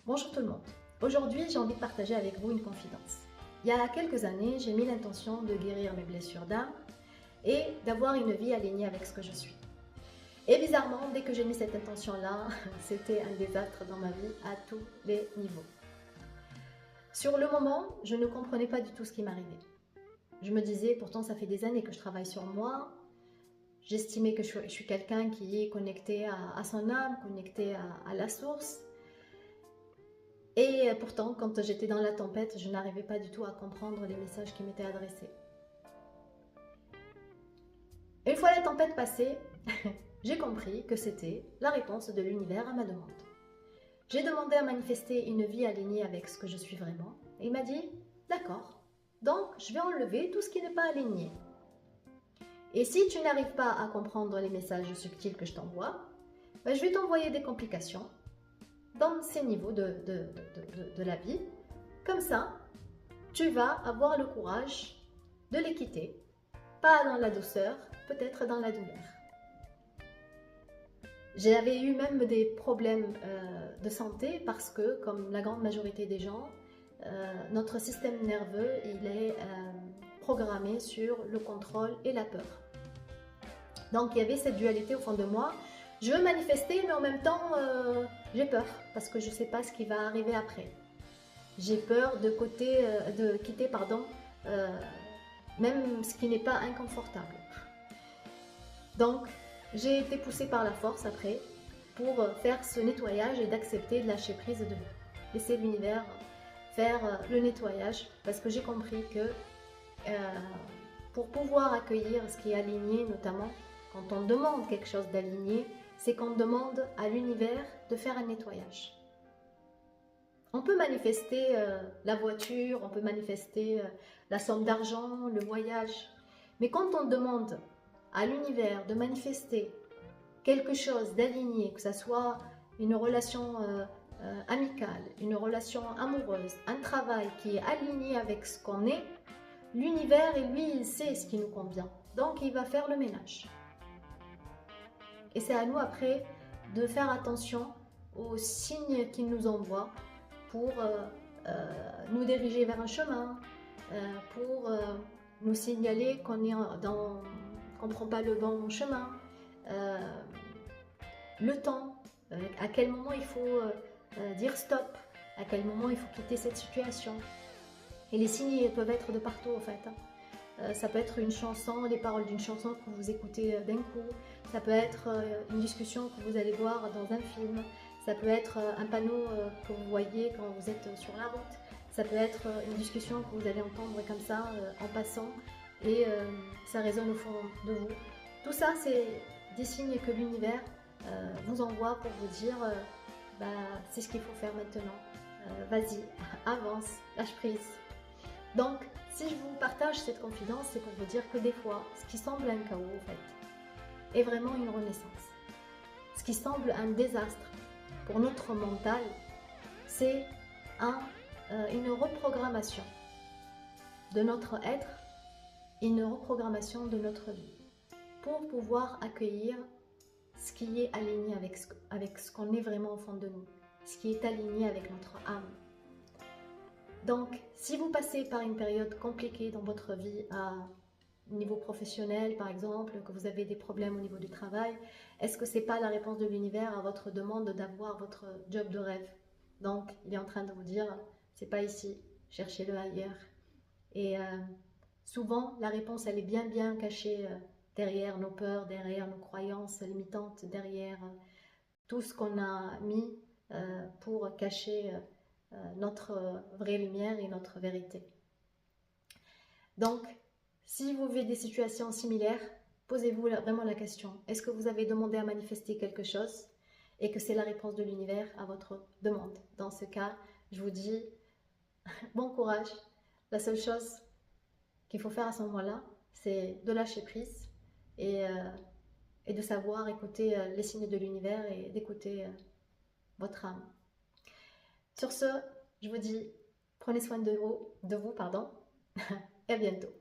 Bonjour tout le monde. Aujourd'hui, j'ai envie de partager avec vous une confidence. Il y a quelques années, j'ai mis l'intention de guérir mes blessures d'âme et d'avoir une vie alignée avec ce que je suis. Et bizarrement, dès que j'ai mis cette intention-là, c'était un désastre dans ma vie à tous les niveaux. Sur le moment, je ne comprenais pas du tout ce qui m'arrivait. Je me disais, pourtant ça fait des années que je travaille sur moi, j'estimais que je suis quelqu'un qui est connecté à son âme, connecté à la source. Et pourtant, quand j'étais dans la tempête, je n'arrivais pas du tout à comprendre les messages qui m'étaient adressés. Une fois la tempête passée, j'ai compris que c'était la réponse de l'univers à ma demande. J'ai demandé à manifester une vie alignée avec ce que je suis vraiment. Et il m'a dit, d'accord, donc je vais enlever tout ce qui n'est pas aligné. Et si tu n'arrives pas à comprendre les messages subtils que je t'envoie, je vais t'envoyer des complications dans ces niveaux de la vie. Comme ça, tu vas avoir le courage de les quitter. Pas dans la douceur, peut-être dans la douleur. J'avais eu même des problèmes de santé parce que, comme la grande majorité des gens, notre système nerveux il est programmé sur le contrôle et la peur. Donc il y avait cette dualité au fond de moi. Je veux manifester, mais en même temps, j'ai peur parce que je ne sais pas ce qui va arriver après. J'ai peur de quitter même ce qui n'est pas inconfortable. Donc, j'ai été poussée par la force après pour faire ce nettoyage et d'accepter de lâcher prise, de laisser l'univers faire le nettoyage parce que j'ai compris que pour pouvoir accueillir ce qui est aligné, notamment quand on demande quelque chose d'aligné, c'est qu'on demande à l'univers de faire un nettoyage. On peut manifester la voiture, on peut manifester la somme d'argent, le voyage. Mais quand on demande à l'univers de manifester quelque chose d'aligné, que ce soit une relation amicale, une relation amoureuse, un travail qui est aligné avec ce qu'on est, l'univers, lui, il sait ce qui nous convient. Donc, il va faire le ménage. Et c'est à nous après de faire attention aux signes qu'il nous envoie pour nous diriger vers un chemin, pour nous signaler qu'on ne prend pas le bon chemin, le temps, à quel moment il faut dire stop, à quel moment il faut quitter cette situation. Et les signes peuvent être de partout en fait. Ça peut être une chanson, les paroles d'une chanson que vous écoutez d'un coup, ça peut être une discussion que vous allez voir dans un film, ça peut être un panneau que vous voyez quand vous êtes sur la route, ça peut être une discussion que vous allez entendre comme ça en passant et ça résonne au fond de vous. Tout ça, c'est des signes que l'univers vous envoie pour vous dire c'est ce qu'il faut faire maintenant, vas-y, avance, lâche prise. Donc, si je vous partage cette confidence, c'est pour vous dire que des fois, ce qui semble un chaos, en fait, est vraiment une renaissance. Ce qui semble un désastre pour notre mental, c'est une reprogrammation de notre être, une reprogrammation de notre vie, pour pouvoir accueillir ce qui est aligné avec ce qu'on est vraiment au fond de nous, ce qui est aligné avec notre âme. Donc, si vous passez par une période compliquée dans votre vie, à niveau professionnel par exemple, que vous avez des problèmes au niveau du travail, est-ce que ce n'est pas la réponse de l'univers à votre demande d'avoir votre job de rêve? Donc, il est en train de vous dire, c'est pas ici, cherchez-le ailleurs. Et souvent, la réponse, elle est bien cachée derrière nos peurs, derrière nos croyances limitantes, derrière tout ce qu'on a mis pour cacher notre vraie lumière et notre vérité. Donc, si vous vivez des situations similaires, posez-vous vraiment la question. Est-ce que vous avez demandé à manifester quelque chose et que c'est la réponse de l'univers à votre demande? Dans ce cas, je vous dis bon courage. La seule chose qu'il faut faire à ce moment-là, c'est de lâcher prise et de savoir écouter les signes de l'univers et d'écouter votre âme. Sur ce, je vous dis, prenez soin de vous, et à bientôt.